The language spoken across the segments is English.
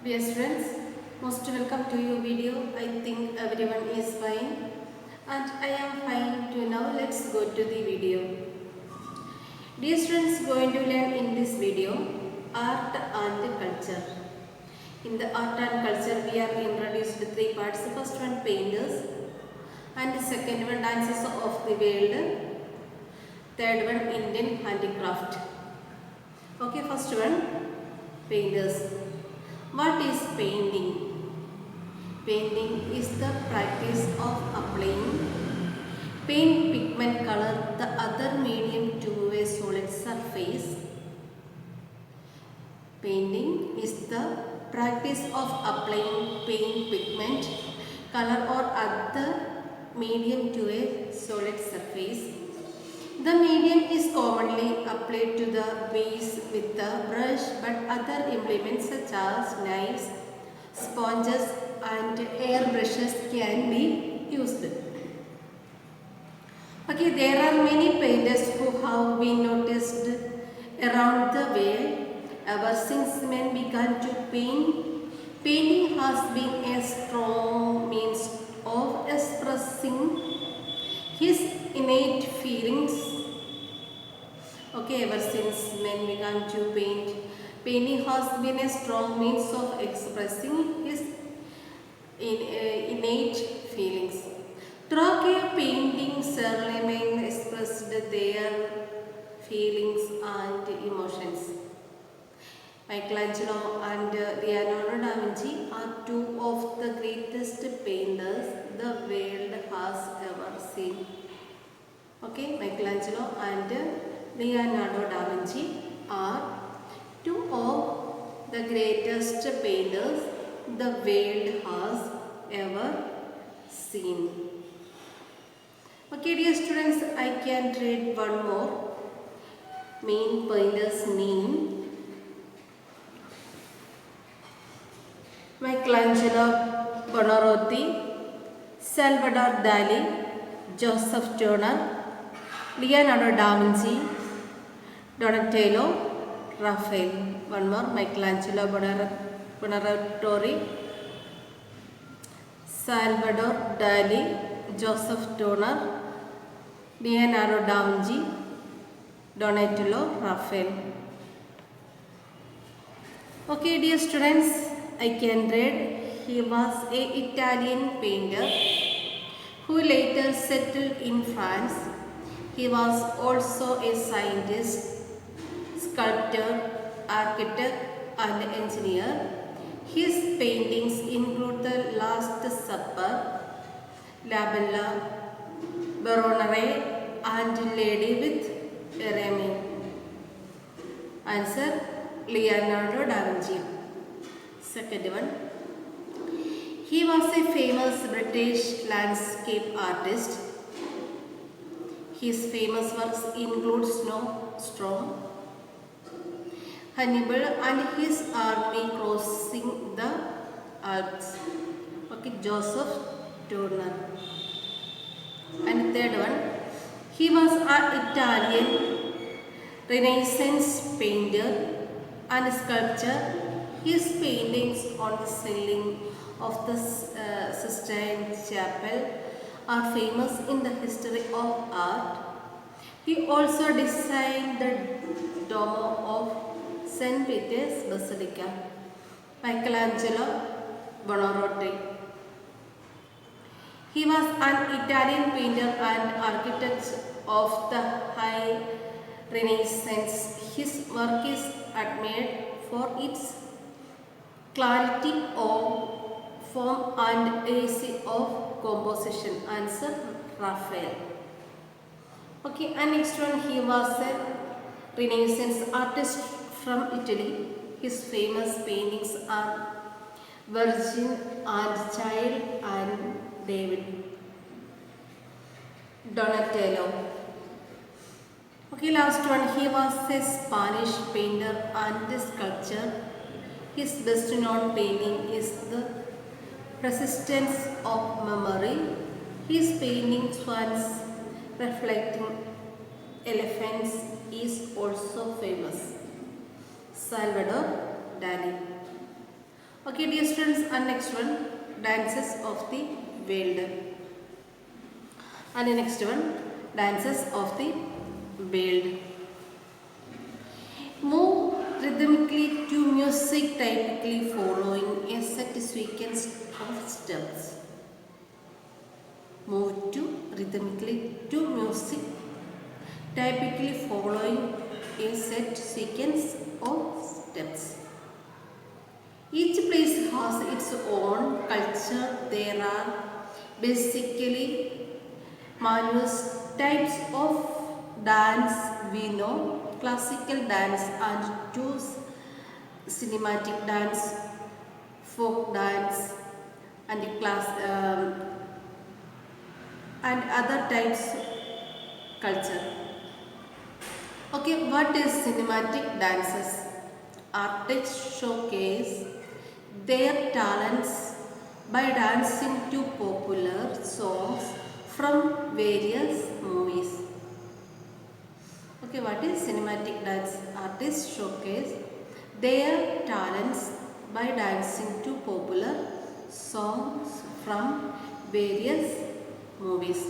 Dear friends, most welcome to your video. I think everyone is fine and I am fine too. Now let's go to the video. Dear friends, going to learn in this video art and culture. In the art and culture we are introduced to three parts. The first one painters and the second one dances of the world. Third one Indian handicraft. Okay, first one painters. What is painting? Painting is the practice of applying paint, pigment, color, the other medium to a solid surface. Painting is the practice of applying paint, pigment, color or other medium to a solid surface. The medium is commonly applied to the base with the brush, but other implements such as knives, sponges and airbrushes can be used. Okay, there are many painters who have been noticed around the world ever since men began to paint. Painting has been a strong means of expressing his innate feelings. Okay, ever since men began to paint, painting has been a strong means of expressing his innate feelings. Through a painting, men expressed their feelings and emotions. Michelangelo and Leonardo da Vinci are two of the greatest painters the world has ever seen. Okay, Michelangelo and Leonardo da Vinci are two of the greatest painters the world has ever seen. Okay, dear students, I can read one more main painter's name. Michelangelo Buonarroti, Salvador Dali, Joseph Turner, Leonardo da Vinci, Donatello, Raphael. One more, Michelangelo Buonarroti, Salvador Dali, Joseph Turner, Leonardo da Vinci, Donatello, Raphael. Okay, dear students, I can read. He was an Italian painter who later settled in France. He was also a scientist, sculptor, architect and engineer. His paintings include The Last Supper, La Bella, Baronare and Lady with Remy. Answer, Leonardo da Vinci. Second one, he was a famous British landscape artist. His famous works include Snow Storm, Hannibal and his army crossing the Alps. Okay, Joseph Turner. And third one, he was an Italian Renaissance painter and sculptor. His paintings on the ceiling of the Sistine Chapel are famous in the history of art. He also designed the Duomo of St. Peter's Basilica. Michelangelo Buonarroti. He was an Italian painter and architect of the High Renaissance. His work is admired for its clarity of form and ease of composition. Answer, Raphael. Okay, and next one, he was a Renaissance artist from Italy. His famous paintings are Virgin and Child and David. Donatello. Okay, last one, he was a Spanish painter and sculptor. His best known painting is The Persistence of Memory. His painting swans reflecting elephants is also famous. Salvador Dali. Okay, dear students, and next one, dances of the world. And the next one, dances of the world. Move rhythmically to music, typically following a set sequence of steps. Move to rhythmically to music, typically following a set sequence of steps. Each place has its own culture. There are basically various types of dance we know: classical dance and two cinematic dance, folk dance, and and other types culture. Okay, what is cinematic dances? Artists showcase their talents by dancing to popular songs from various movies. Okay, what is cinematic dance? Artists showcase their talents by dancing to popular songs from various movies.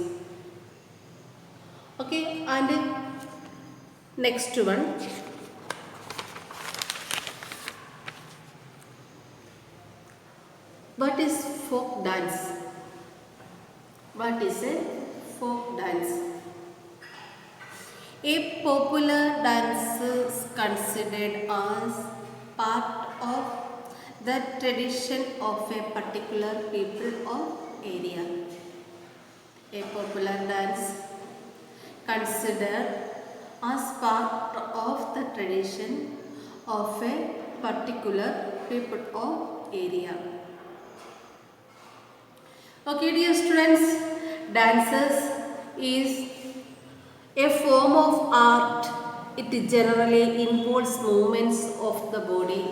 Okay, and next one. What is folk dance? What is a folk dance? A popular dance is considered as part of the tradition of a particular people or area. A popular dance considered as part of the tradition of a particular people or area. Okay, dear students, dances is a form of art. It generally involves movements of the body,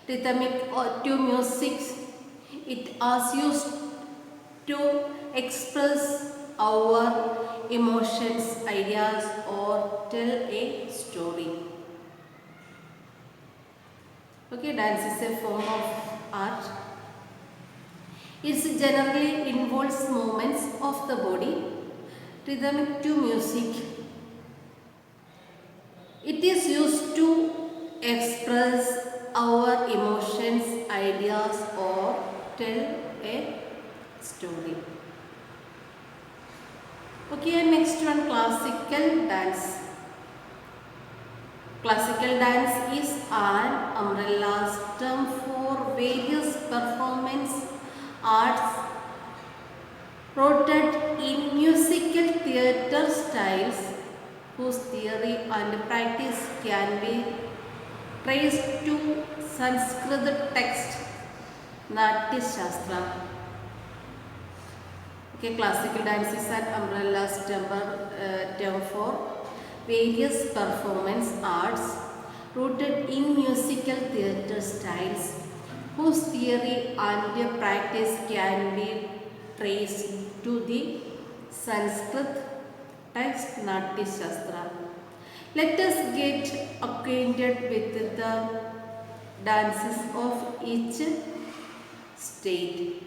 rhythmic or to music. It is used to express our emotions, ideas, or tell a story. Okay, dance is a form of art. It generally involves movements of the body, rhythmic to music. It is used to express our emotions, ideas, or tell a story. Okay, and next one, classical dance. Classical dance is an umbrella term for various performance arts rooted in musical theatre styles whose theory and practice can be traced to Sanskrit text Natya Shastra. Okay, classical dance is an umbrella term for various performance arts rooted in musical theatre styles whose theory and practice can be traced to the Sanskrit text Natya Shastra. Let us get acquainted with the dances of each state.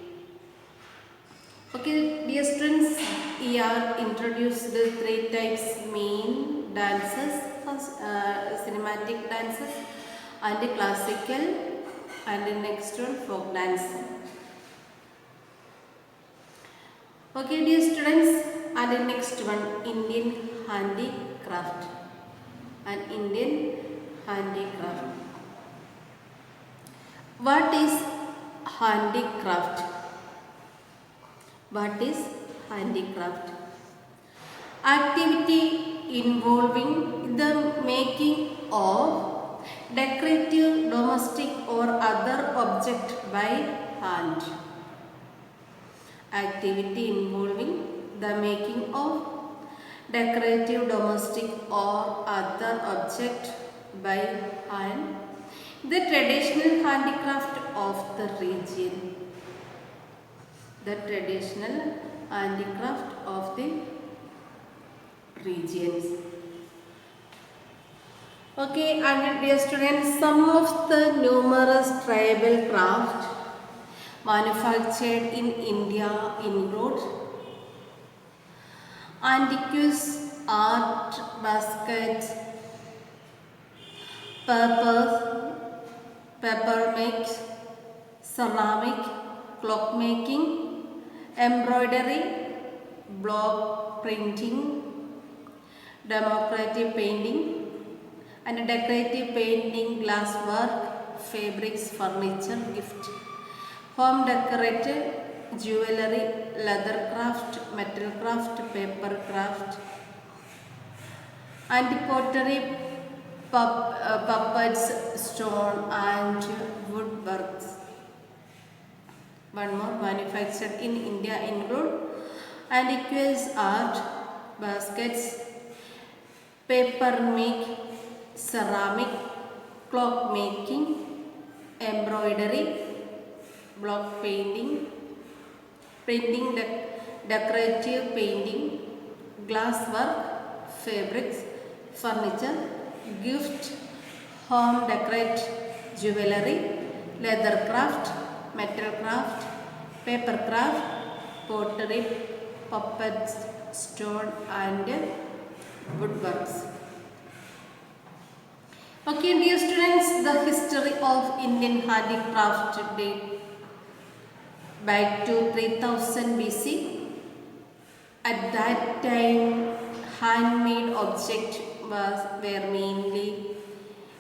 Okay, dear students, here introduced the three types: main dances, cinematic dances, and classical, and the next one, folk dance. Okay, dear students, and the next one, Indian handicraft. An Indian handicraft. What is handicraft? What is handicraft? Activity involving the making of decorative, domestic or other object by hand. Activity involving the making of decorative, domestic or other object by hand. The traditional handicraft of the region. The traditional handicraft of the regions. Okay, and dear students, some of the numerous tribal craft manufactured in India include antiques, art, baskets, purpose, paper make, ceramic, clockmaking, embroidery, block printing, decorative painting, and decorative painting, glasswork, fabrics, furniture, gift, home decorated, jewelry, leather craft, metal craft, paper craft, and pottery, puppets, stone, and woodworks. One more, manufactured in India include antiques, art, baskets, paper make, ceramic, clock making, embroidery, block painting, printing, decorative painting, glasswork, fabrics, furniture, gift, home decorate, jewelry, leather craft, metal craft, paper craft, pottery, puppets, stone, and woodworks. Okay, dear students, the history of Indian handicraft date back to 3000 BC. At that time, handmade objects were mainly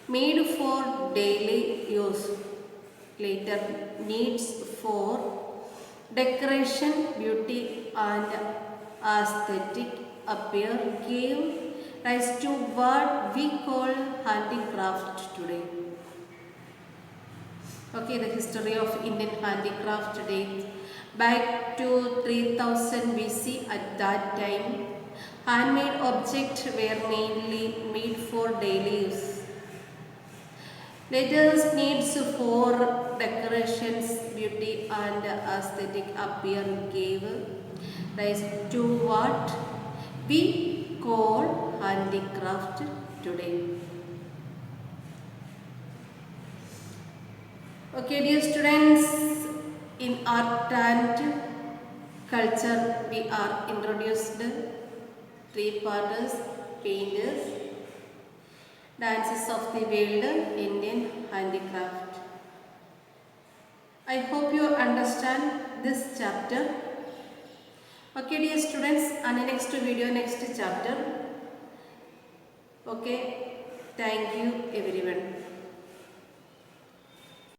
made for daily use. Later, needs for decoration, beauty, and aesthetic appear gave rise to what we call handicraft today. Okay, the history of Indian handicraft dates back to 3000 BC. At that time, handmade objects were mainly made for daily use. Later, needs for decorations, beauty, and aesthetic appear gave rise to what we call handicraft today. Okay, dear students, in art and culture, we are introduced three partners, painters, dances of the world, Indian handicraft. I hope you understand this chapter. Okay, dear students, and next video, next chapter. Okay, thank you everyone.